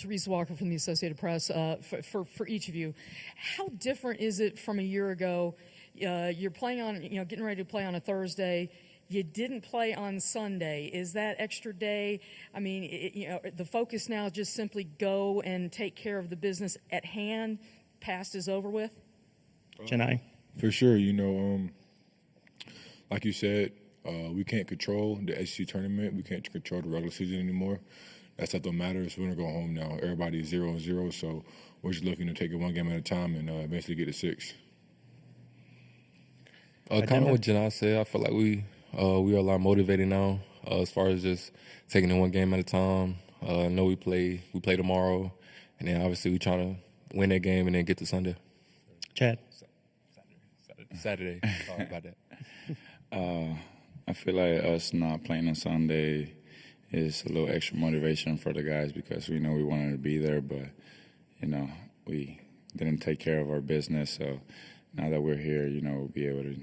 Teresa Walker from the Associated Press. For each of you, how different is it from a year ago? You're playing on, getting ready to play on a Thursday. You didn't play on Sunday. Is that extra day? I mean, the focus now is just simply go and take care of the business at hand. Past is over with. Johni? For sure. Like you said, we can't control the SEC tournament. We can't control the regular season anymore. That stuff don't matter. We're going to go home now. Everybody is 0-0, so we're just looking to take it one game at a time and eventually get to 6. Kind of what Johni said. I feel like we are a lot motivated now as far as just taking it one game at a time. I know we play tomorrow, and then obviously we trying to win that game and then get to Sunday. Chad? Saturday. Sorry about that. I feel like us not playing on Sunday is a little extra motivation for the guys because we know we wanted to be there, but, we didn't take care of our business. So now that we're here, we'll be able to,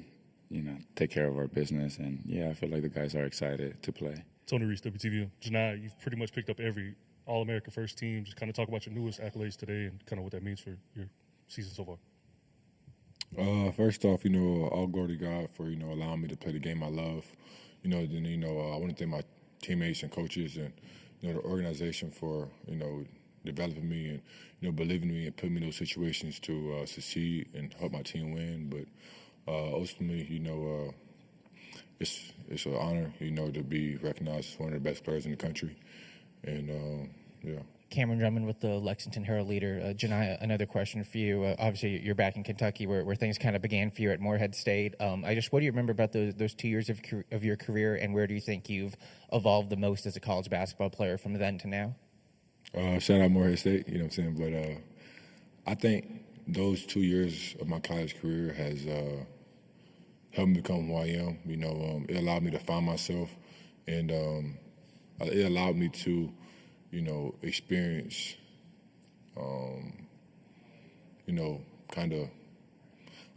take care of our business. And, I feel like the guys are excited to play. Tony Reese, WTV. Johni, you've pretty much picked up every All-American first team. Just kind of talk about your newest accolades today and kind of what that means for your season so far. First off, all glory to God for, allowing me to play the game I love. I want to thank my teammates and coaches and, the organization for, developing me and, believing in me and putting me in those situations to succeed and help my team win. But ultimately, it's an honor, to be recognized as one of the best players in the country. And, Cameron Drummond with the Lexington Herald Leader. Johni, another question for you. Obviously, you're back in Kentucky where things kind of began for you at Morehead State. What do you remember about those 2 years of your career, and where do you think you've evolved the most as a college basketball player from then to now? Shout out Morehead State, you know what I'm saying? But I think those 2 years of my college career has helped me become who I am. It allowed me to find myself, and it allowed me to experience, kind of, I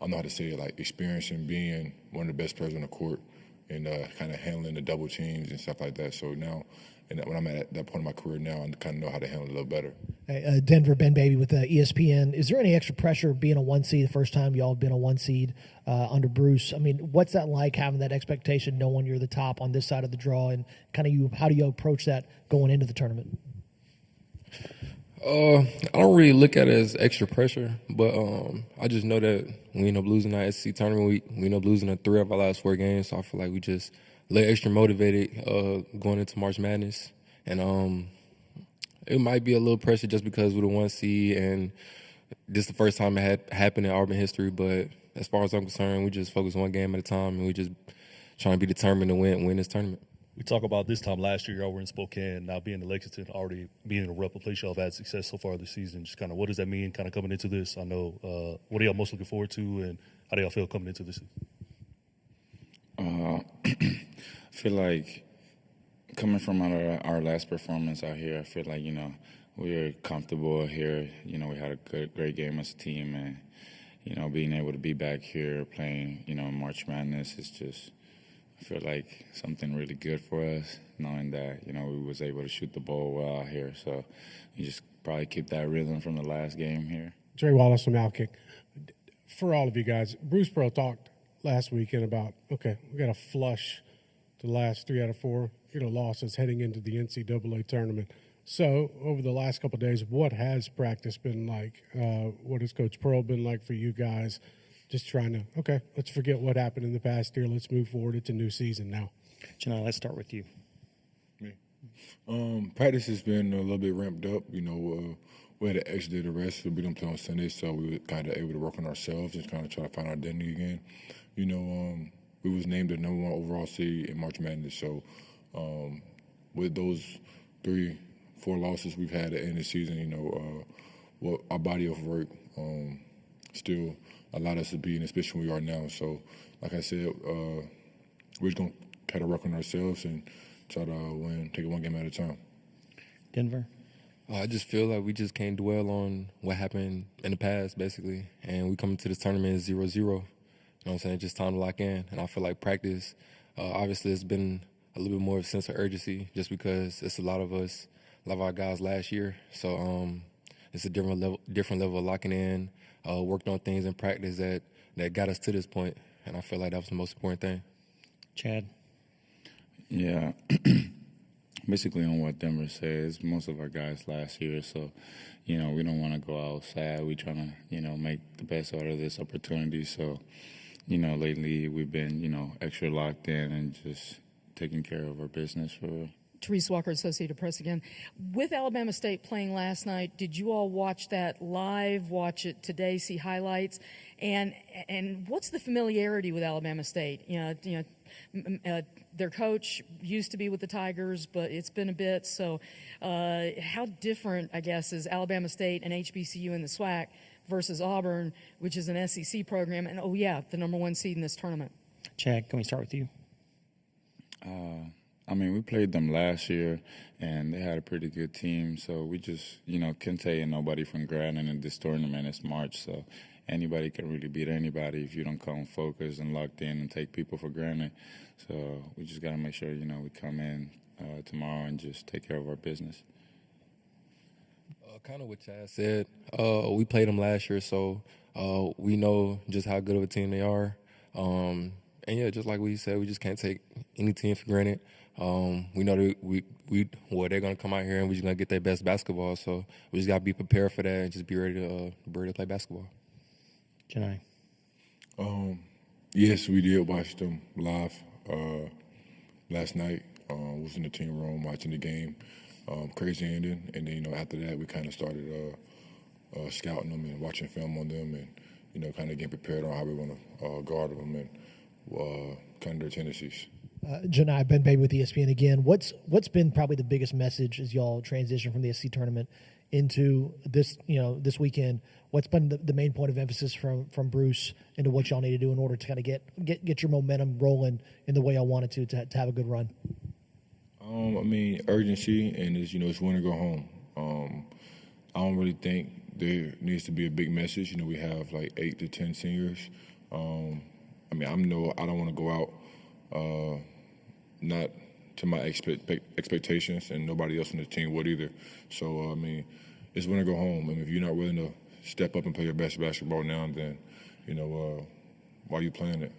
don't know how to say it, like experiencing being one of the best players on the court and kind of handling the double teams and stuff like that. So now, and when I'm at that point in my career now, I kind of know how to handle it a little better. Hey, Denver, Ben Baby with ESPN. Is there any extra pressure being a 1 seed the first time y'all have been a 1 seed under Bruce? I mean, what's that like, having that expectation, knowing you're the top on this side of the draw, and kind of how do you approach that going into the tournament? I don't really look at it as extra pressure, but I just know that we end up losing that SEC tournament. We end up losing 3 of our last 4 games, so I feel like we just a little extra motivated going into March Madness. And it might be a little pressure just because we're the 1 seed, and this is the first time it had happened in Auburn history. But as far as I'm concerned, we just focus one game at a time, and we just trying to be determined to win this tournament. We talk about this time last year, y'all were in Spokane, now being in Lexington, already being in a replica place y'all have had success so far this season. Just kind of what does that mean kind of coming into this? I know, what are y'all most looking forward to, and how do y'all feel coming into this season? I feel like coming from our last performance out here, I feel like, we're comfortable here. We had a great game as a team, and, being able to be back here playing, March Madness is just, I feel like something really good for us, knowing that, we was able to shoot the ball well out here. So you just probably keep that rhythm from the last game here. Jerry Wallace from Outkick. For all of you guys, Bruce Pearl talked last weekend about, okay, we got to flush the last 3 out of 4 losses heading into the NCAA tournament. So over the last couple of days, what has practice been like? What has Coach Pearl been like for you guys? Just trying to, okay, let's forget what happened in the past year. Let's move forward. It's a new season now. Johni, let's start with you. Me. Practice has been a little bit ramped up. We had an extra day to rest. We didn't play on Sunday, so we were kind of able to work on ourselves and kind of try to find our identity again. We was named the #1 overall seed in March Madness. So with those 3-4 losses we've had at the end of the season, our body of work still allowed us to be in the position we are now. So, like I said, we're just going to kind of work on ourselves and try to win, take it one game at a time. Denver? I just feel like we just can't dwell on what happened in the past, basically. And we come into this tournament 0-0. You know what I'm saying? Just time to lock in. And I feel like practice, obviously, it's been a little bit more of a sense of urgency just because it's a lot of us a lot of our guys last year. So it's a different level of locking in. Worked on things in practice that got us to this point, and I feel like that was the most important thing. Chad. Yeah. Basically on what Denver says, most of our guys last year, so, we don't want to go out sad. We're trying to, make the best out of this opportunity. So, lately we've been, extra locked in and just taking care of our business for Therese Walker, Associated Press again. With Alabama State playing last night, did you all watch that live, watch it today, see highlights? And what's the familiarity with Alabama State? Their coach used to be with the Tigers, but it's been a bit. So how different, I guess, is Alabama State and HBCU in the SWAC versus Auburn, which is an SEC program, and, the number one seed in this tournament? Chad, can we start with you? we played them last year, and they had a pretty good team. So we just, can't take nobody from granted in this tournament. It's March, so anybody can really beat anybody if you don't come focused and locked in and take people for granted. So we just got to make sure, we come in tomorrow and just take care of our business. Kind of what Chad said. We played them last year, so we know just how good of a team they are. Just like we said, we just can't take any team for granted. We know that they're going to come out here and we're just going to get their best basketball. So we just got to be prepared for that and just be ready to play basketball. Johni. Yes, we did watch them live last night. Was in the team room watching the game. Crazy ending, and then after that we kind of started scouting them and watching film on them, and kind of getting prepared on how we want to guard them and kind of their tendencies. Johni, Ben Baby with ESPN again. What's been probably the biggest message as y'all transition from the SC tournament into this this weekend? What's been the main point of emphasis from Bruce into what y'all need to do in order to kind of get your momentum rolling in the way y'all wanted to have a good run? Urgency, and it's win or go home. I don't really think there needs to be a big message. We have like 8 to 10 seniors. I don't want to go out not to my expectations, and nobody else on the team would either. So it's win or go home. If you're not willing to step up and play your best basketball now, then why are you playing it?